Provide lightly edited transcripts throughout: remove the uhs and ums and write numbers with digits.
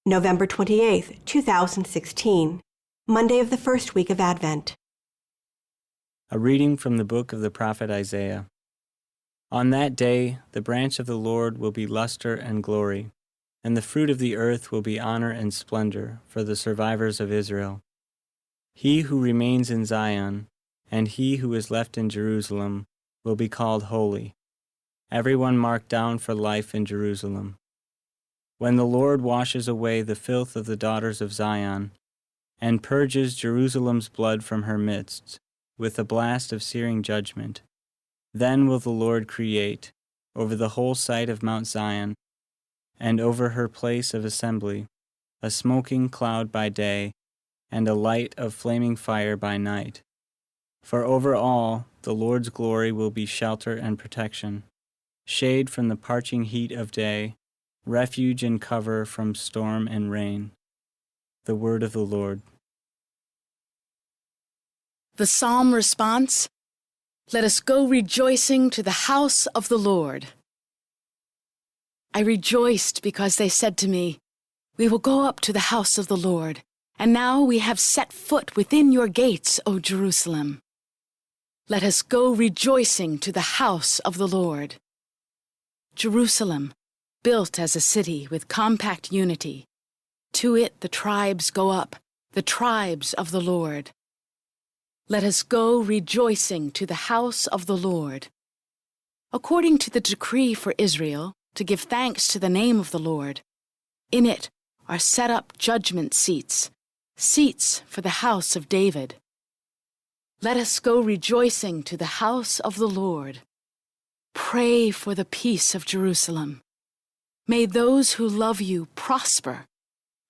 November 28th, 2016, Monday of the first week of Advent. A reading from the book of the prophet Isaiah. On that day, the branch of the Lord will be luster and glory, and the fruit of the earth will be honor and splendor for the survivors of Israel. He who remains in Zion, and he who is left in Jerusalem, will be called holy, everyone marked down for life in Jerusalem. When the Lord washes away the filth of the daughters of Zion, and purges Jerusalem's blood from her midst, with a blast of searing judgment, then will the Lord create, over the whole site of Mount Zion, and over her place of assembly, a smoking cloud by day, and a light of flaming fire by night. For over all the Lord's glory will be shelter and protection, shade from the parching heat of day, refuge and cover from storm and rain. The word of the Lord. The psalm response: Let us go rejoicing to the house of the Lord. I rejoiced because they said to me, We will go up to the house of the Lord, and now we have set foot within your gates, O Jerusalem. Let us go rejoicing to the house of the Lord. Jerusalem, built as a city with compact unity. To it the tribes go up, the tribes of the Lord. Let us go rejoicing to the house of the Lord. According to the decree for Israel, to give thanks to the name of the Lord, in it are set up judgment seats, seats for the house of David. Let us go rejoicing to the house of the Lord. Pray for the peace of Jerusalem. May those who love you prosper.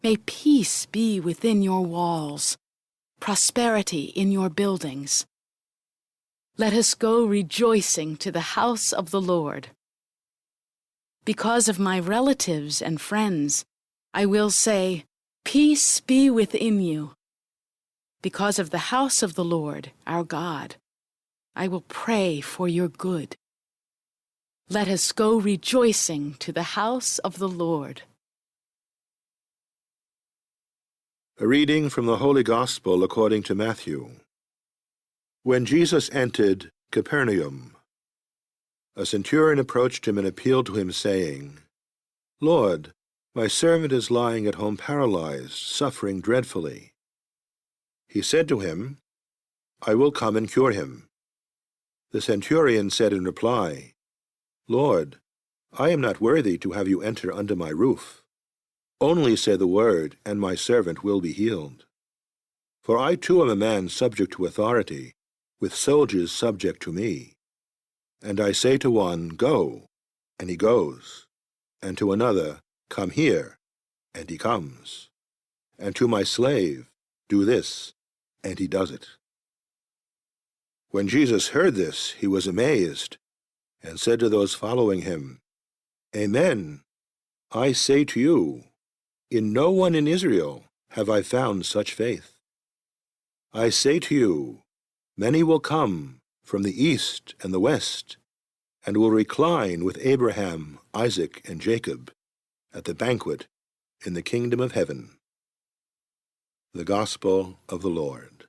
May peace be within your walls, prosperity in your buildings. Let us go rejoicing to the house of the Lord. Because of my relatives and friends, I will say, Peace be within you. Because of the house of the Lord, our God, I will pray for your good. Let us go rejoicing to the house of the Lord. A reading from the Holy Gospel according to Matthew. When Jesus entered Capernaum, a centurion approached him and appealed to him, saying, Lord, my servant is lying at home paralyzed, suffering dreadfully. He said to him, I will come and cure him. The centurion said in reply, Lord, I am not worthy to have you enter under my roof. Only say the word, and my servant will be healed. For I too am a man subject to authority, with soldiers subject to me. And I say to one, Go, and he goes, and to another, Come here, and he comes, and to my slave, Do this, and he does it. When Jesus heard this, he was amazed, and said to those following him, Amen, I say to you, in no one in Israel have I found such faith. I say to you, many will come from the east and the west, and will recline with Abraham, Isaac, and Jacob at the banquet in the kingdom of heaven. The Gospel of the Lord.